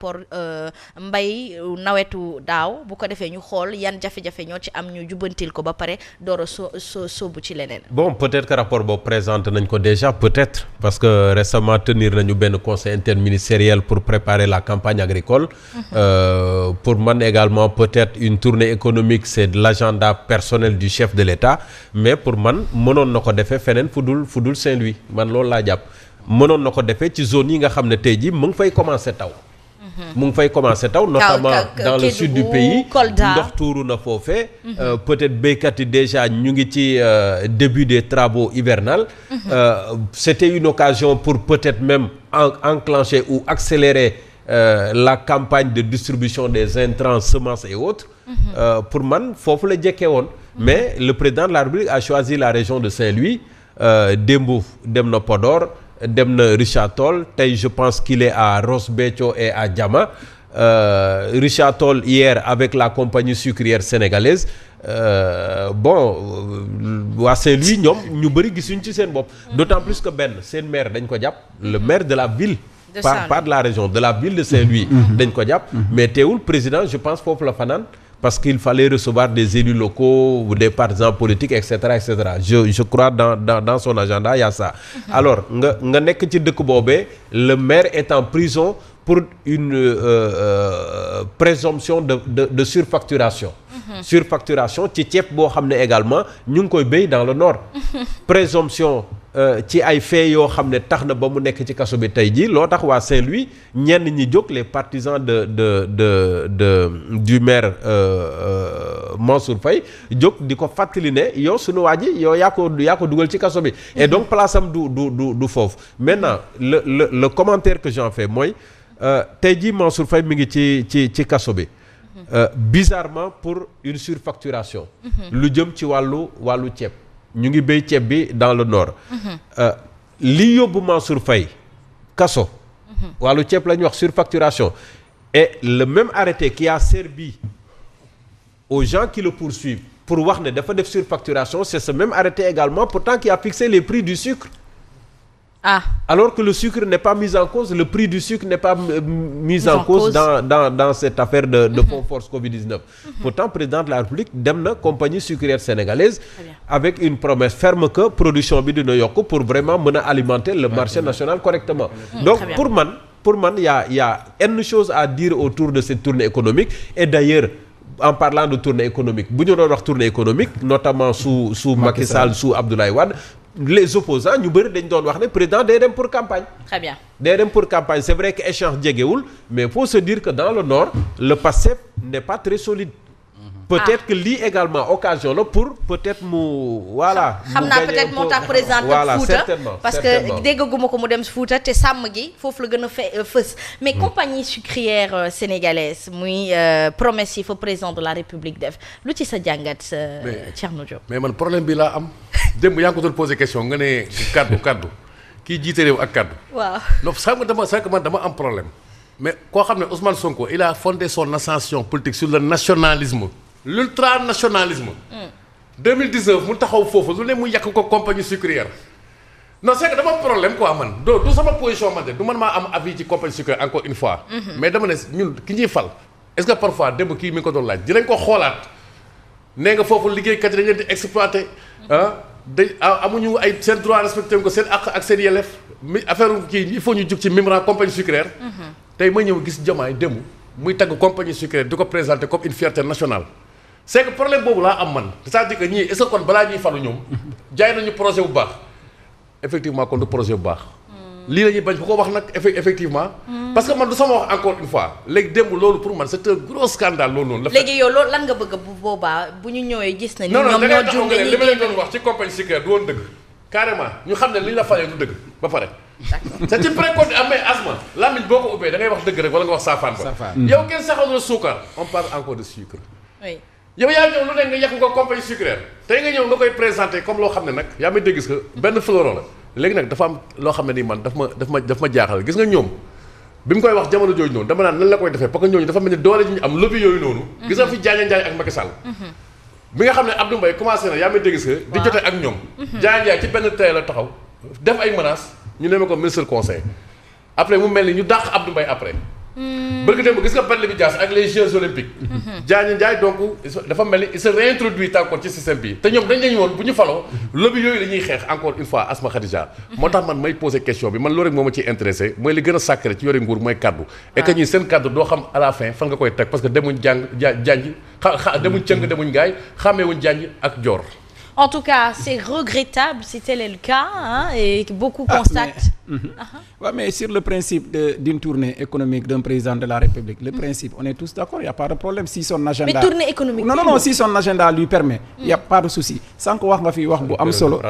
pour mbay nawetu daaw bu ko defee ñu xool yan jafe-jafe ñoo ci am ñu jubbantil ko ba pare door a sóobu ci leneen. Bon, peut-être que rapport boobu présenté nañ ko déjà peut-être parce que récemment tenir nañu benn conseil interministériel pour préparer la campagne agricole. Pour man également peut-être une tournée économique c'est de l'agenda personnel du chef de l'État mais pour man mënoon na ko defee feneen fu dul Saint-Louis man loolu laa jàpp mënoon na ko defee ci zone yi nga xam ne tey jii mu ngi fay commencer taw. mu ngi fay commencer taw notamment dans le sud du pays ndox tuuru na foofee peut-être béykat yi déjà ñu ngi ci début des travaux hivernales c'était une occasion pour peut-être même enclencher ou accélérer la campagne de distribution des intrants semences et autres pour man foofu la jekkee woon mais le président de la République a choisi la région de Saint-Louis démb dem na Podor dem na Richard Toll tey je pense qu'il est à Ross Béthio et à Diama Richard Toll hier avec la compagnie sucrière sénégalaise waa Saint-Louis ñoom ñu bëri gisuñ ci seen bopp d'autant plus que benn seen maire dañ ko jàpp le maire de la ville pas de la région de la ville de Saint-Louis dañ ko jàpp mais teewul président je pense foofu la fanaan parce qu'il fallait recevoir des élus locaux ou des partisans politiques et cetera et cetera je crois dans son agenda il y a ça alors nga nekk ci dëkk boobee le maire est en prison pour une présomption de surfacturation surfacturation ci ceeb boo xam ne également ñu ngi koy béy dans le nord présomption ci ay faits yoo xam ne tax na ba mu nekk ci kaso bi tey jii loo tax waa Saint-Louis ñenn ñi jóg les partisans du maire Mansour Faye jóg di ko fàttali ne yow sunu waa ji yow yaa ko dugal ci kaso bi et donc place am du foofu maintenant le commentaire que j'en fais mooy tey jii Mansour Faye mi ngi ci kaso bi bizarrement pour une surfacturation lu jëm ci wàllu ceeb ñu ngi béy ceeb bi dans le nord li yóbbu Mansour Faye kaso wàllu ceeb la ñuy wax surfacturation et le même arrêté qui a servi aux gens qui le poursuivent pour wax ne dafa def surfacturation c'est ce même arrêté également pourtant qui a fixé les prix du sucre alors que le sucre n'est pas mis en cause le prix du sucre n'est pas mis en cause dans cette affaire de fonds force Covid-19 pourtant président de la République dem na compagnie sucrière sénégalaise avec une promesse ferme que production bi dina yokk pour vraiment mën a alimenter le marché national correctement donc pour man y a une chose à dire autour de cette tournée économique et d'ailleurs en parlant de tournée économique bu ñu doon wax tournée économique notamment sous Macky Sall sous Abdoulaye Wade les opposants ñu bëri dañ doon wax ne président day dem pour campagne. Très bien. day dem pour campagne c'est vrai que échange jegewul mais faut se dire que dans le nord le PASTEF n'est pas très solide. peut-être que lii également occasion la pour peut-être mu voilà. xam naa peut-être moo tax président voilà Fouta certainement parce que déggaguma ko mu dem Fouta te sàmm gi foofu la gën a fës mais compagnie sucrière sénégalaise muy promesse yi fa président de la République def lu ci sa jàngat Thierno Diop. mais man problème bi laa am démb yaa ngi ko doon poser question nga ne kaddu kii jiite réew ak kaddu. waaw donc xam nga man dama am problème mais koo xam ne Ousmane Sonko il a fondé son ascension politique sur le nationalisme. l'ultranationalisme 2019 mu taxaw foofu lu ne mu yàq ko compagnie sucrière non c'est que dama am problème quoi man du sama position man de du man maa am avis ci compagnie sucrière encore une fois mais dama ne ñun ki ñuy fal est-ce que parfois démb kii mi ngi ko doon laaj dinañ ko xoolaat nee nga foofu liggéeykat yi dañ leen di exploiter amuñu ay seen droit respecté ko seen àq ak seen yelleef mi affaire kii il faut ñu jug ci Mimran compagnie sucrière tey ma ñëw gis Diomaye démb muy tagg compagnie sucrière di ko présenter comme une fierté nationale c'est que problème boobu laa am man c'est-à-dire que ñii est-ce que kon balaa ñuy falu ñoom jaay nañu projet bu baax effectivement kon du projet bu baax lii la ñuy bañ bu ko wax nag effectivement parce que man du sama wax encore une fois léegi démb loolu pour man c'est un gros scandale loolu noonu léegi yow loolu lan nga bëgg bu boobaa bu ñu ñëwee gis na ni non ñoom ñoo jum li ma leen doon wax ci compagnie sucrière du woon dëgg carrément ñu xam ne li ñu la falee du dëgg ba pare c'est une précoce amee asma làmmiñ boo ko ubbee da ngay wax dëgg rek wala nga wax saafaan ba yow kenn saxal la suukar on parle encore de sucre yow yaa ñëw lu ne nga yàq ko compagnie sucrière tey nga ñëw nga koy présenter comme loo xam ne nag yaa may dégg gis que benn fleuron la léegi nag dafa am loo xam ne nii man daf ma jaaxal gis nga ñoom bi mu koy wax jamono jooju noonu dama naan nan la koy defee parce que ñooñu dafa mel ni doole ji ñu am lobby yooyu noonu gis nga fi Diagne Ndiaye ak Macky Sall bi nga xam ne Abdou Mbaye commencé na yaa may dégg gis que di jote ak ñoom Diagne Ndiaye ci benn tey la taxaw def ay menaces ñu neme ko ministre conseil après mu mel ni ñu dàq Abdou Mbaye après bëgg dem gis nga Barthélémy Dias ak les Jeux olympiques. Diagne Ndiaye donc dafa mel ni il se réintroduit encore ci système bi te ñoom dañ lañu woon bu ñu faloo lobby yooyu la ñuy xeex encore une fois Asma Khadija. moo tax man may poser question bi man loolu rek moo ma ciy intéressé mooy li gën a sacré ci yore nguur mooy kaddu. et que ñii seen kaddu doo xam à la fin fan nga koy teg parce que demuñ janj demuñ cëng demuñ ngaay xàmmeewuñ janj ak joor. En tout cas, c'est regrettable si tel est le cas, hein, et beaucoup constatent. Ouais, mais sur le principe d'une tournée économique d'un président de la République, le principe, on est tous d'accord, il n'y a pas de problème si son agenda... Mais tournée économique... Non, si son agenda lui permet, il n'y a pas de souci. Sans que wax nga fi wax bu am solo.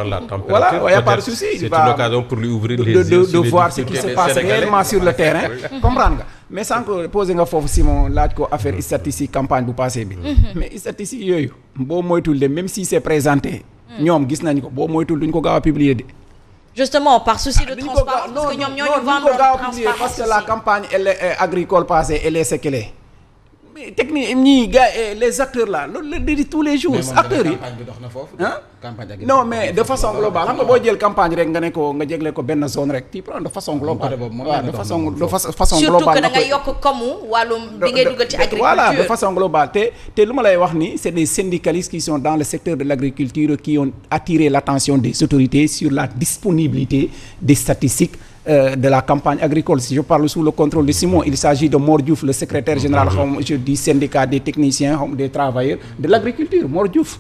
Voilà, il n'y a pas de souci. C'est une occasion pour lui ouvrir les yeux de voir ce qui se passe réellement sur le terrain. Comprendre nga. Mais sans que poser nga foofu Simon laaj ko affaire statistique campagne bu passé bi. Mais statistique yooyu boo moytul de même si c'est présenté. ñoom gis nañ ko boo moytul duñ ko gaaw a publier de. Justement par souci de transparence parce que ñoom ñoo ñu vendre transparence parce que la campagne agricole passée elle est ce qu'elle est. mais technique ñii gars les acteurs là loolu la di tous les jours. acteurs yi campagne bi dox na foofu. campagne agricole non mais de façon globale xam nga boo jël campagne rek nga ne ko nga jégle ko benn zone rek tu prends de façon globale. waaw de façon globale. surtout que da ngay yokk comme wàllum bi ngay dugal ci agriculture. voilà de façon globale te lu ma lay wax ni c'est des syndicalistes qui sont dans le secteur de l'agriculture qui ont attiré l'attention des autorités sur la disponibilité des statistiques. De la campagne agricole. Si je parle sous le contrôle de Simon, il s'agit de Mor Diouf, le secrétaire général du syndicat des techniciens, des travailleurs de l'agriculture, Mor Diouf.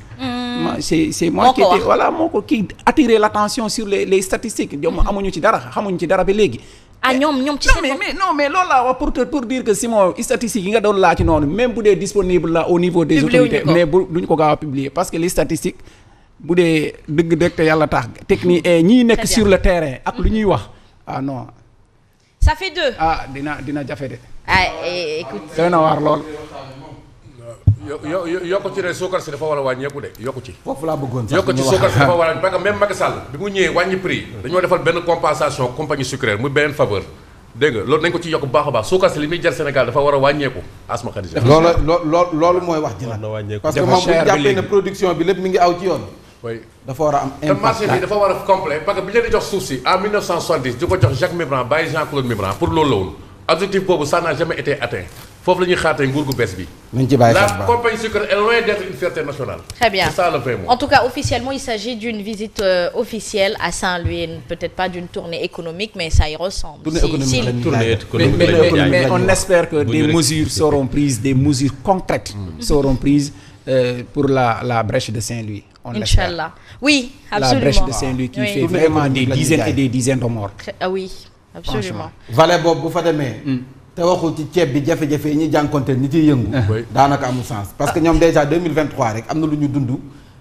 C'est moi qui était, voilà, qui attirait l'attention sur les statistiques. ñoom amuñu ci dara xamuñu ci dara ba léegi. ah ñoom ci seen mais loolu laa wax pour dire que Simon statistiques yi nga doon laaj ci noonu même bu dee disponible là au niveau des autorités mais duñ ko gaaw a publier parce que les statistiques bu dee dëgg te yàlla tax technique ñii nekk sur le terrain ak lu ñuy wax. Ah non. Ça fait deux. Ah dina jafe de. Ah écoute. doy na waar lool. yokku ci ne suukar si dafa war a wàññeeku de yokku ci. foofu laa bëggoon sax yokku ci suukar si dafa war a parce que même Macky Sall bi mu ñëwee wàññi prix dañoo defal benn compensation compagnie sucrière muy beneen faveur dégg nga loolu nañ ko ci yokk bu baax a baax suukar si li muy jar Sénégal dafa war a wàññeeku Asma Khadija. loolu mooy wax ji la parce que moom bu jàppee ne production bi lépp mi ngi aw ci yoon. oui dafa war a am impact. te marché bi dafa war a complet parce que bi ñu leen di jox suuf si en 1970 di ko jox Jacques Mébran bàyyi Jean-Claude Mébran pour loolu la woon objectif boobu ça n'a jamais été atteint foofu la ñuy xaatee nguur gu bees bi. nañ ci bàyyi la compagnie sucrière est loin d'être une fierté nationale. Très bien. C'est ça le vrai mot. En tout cas officiellement il s'agit d'une visite officielle à Saint-Louis peut-être pas d'une tournée économique mais ça y ressemble. Mais on espère que des mesures seront prises des mesures concrètes seront prises pour la brèche de Saint-Louis. Inch'Allah. Oui, absolument. La brèche de Saint-Louis qui fait vraiment des dizaines et des dizaines de morts. Ah oui, absolument. Vallée boobu bu fa demee. te waxul ci ceeb bi jafe-jafe yi ñuy jànkonteel ñi ciy yëngu. daanaka amul sens parce que ñoom déjà 2023 rek am na lu ñu dund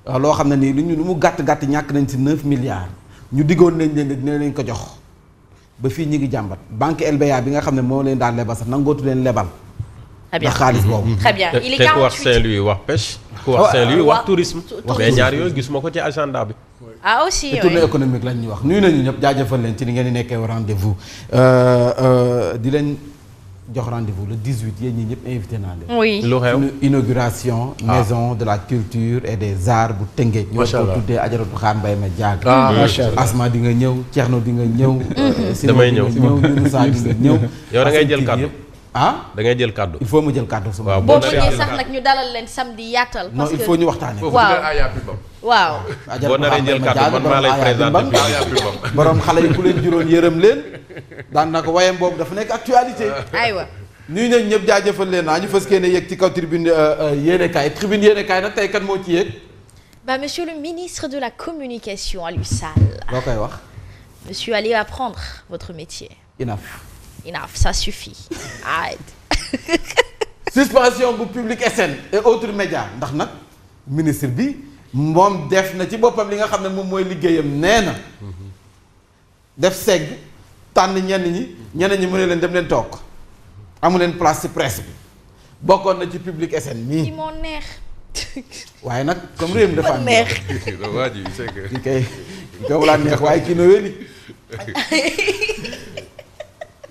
loo xam ne nii lu mu gàtt ñàkk nañ ci 9 milliards ñu diggoon nañ leen dina leen ko jox ba fii ñi ngi jàmbat banque LBA bi nga xam ne moo leen daan lebal sax nangootu leen lebal. Très bien ndax xaalis boobu. Très bien il est 48 te ku wax Saint-Louis wax pêche. ku wax Saint-Louis wax tourisme. mais ñaar yooyu gisuma ko ci agenda bi. ah aussi oui tournée économique lañ ñu wax nuyu nañu ñëpp jaajëfal leen ci ni ngeen di nekkee rendez-vous di leen jox rendez-vous le 18 yéen ñi ñëpp invité naa leen. oui lu xew inauguration. maison de la culture et des arts bu Tëngéej. macha allah ñu war ko tuddee Ajaratu Xaar Mbay ma jaag. macha allah Asma di nga ñëw Thierno di nga ñëw. damay ñëw Moussa di nga ñëw. yow da ngay jël kàddu. da ngay jël kàddu. il faut mu jël kàddu su ma. waaw boo bëggee sax nag ñu dalal leen samedi yaatal. non il faut ñu waxtaanee. waaw boo naree jël kàddu man maa lay présenter borom xale yi ku leen juróon yërëm leen daan na ko wayam boobu dafa nekk actualité. aywa. nuyu nañ ñëpp jaajëfal leen ñu fas yéene yéeg ci kaw tribune yéenekaay tribune yéenekaay nag tey kan moo ci yéeg. Monsieur le ministre de la communication Aliou Sall. loo koy wax. Monsieur allez apprendre votre métier. Enough, ça suffit. Arrête. Suspension bu Public SN et autres médias ndax nag ministre bi moom def na ci boppam li nga xam ne moom mooy liggéeyam nee na def segg tànn ñeneen ñi mu ne leen dem leen toog amu leen place ci presse bi bokkoon na ci Public SN nii. ci moo neex. waaye nag comme réew mi dafa am neex. kii kay laa neex waaye kii na wéli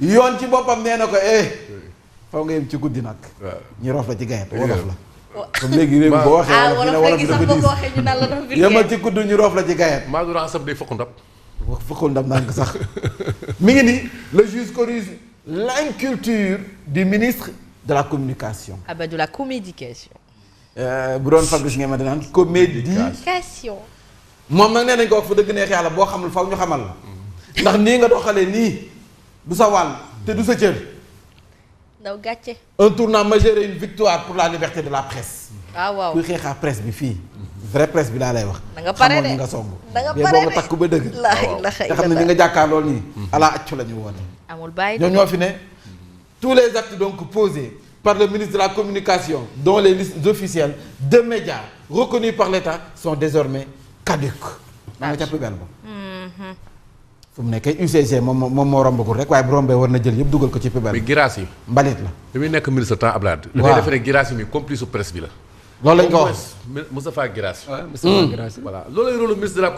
yoon ci boppam nee na ko faw nga yem ci guddi nag. ñu rof la ci gayet wolof la. comme léegi réew mi boo waxee wolof ñu ne wolof dafa diis yemal ci guddi ñu rof la ci gayet. maa du raxasab day fokk ndab. fokkul ndab naan ko sax mi ngi nii le juge corrige l'inculture du ministre de la communication. ah ben de la communication. bu doon Fabrice ngeen ma danaan communication. moom nag nee nañ ko wax fa dëgg neex yàlla boo xamul faw ñu xamal la. ndax nii nga doxalee nii du sa wàll te du sa cër. ndaw gàcce. un tournant majeur et une victoire pour la liberté de la presse. waaw. kuy xeexaa presse bi fii. vraie presse bi laa lay wax. da nga pare de xamoon nga song. da nga boo pare nga de takku ba dëgg. la nga xam ne ni nga jàkkaarloo nii. ala accu la ñu woote. amul bàyyi ñoom ñoo fi ne. tous les actes donc posés par le ministre de la communication dont les listes officielles de médias reconnus par l'État sont désormais caduques. maa nga ca poubelle ba. fu mu nekkee UCG moom moo rombagul rek waaye bu rombee war na jël yëpp dugal ko ci poubelle. mais Guirassy yi. mbalit la. bi muy nekk ministre temps Abdoulaye Wade. waaw dafay defe ne Guirassy mi complice su presse bi la. loolu lañ ko wax Moustapha Guirassy. Moustapha Guirassy. voilà loolu lay rôle ministre de la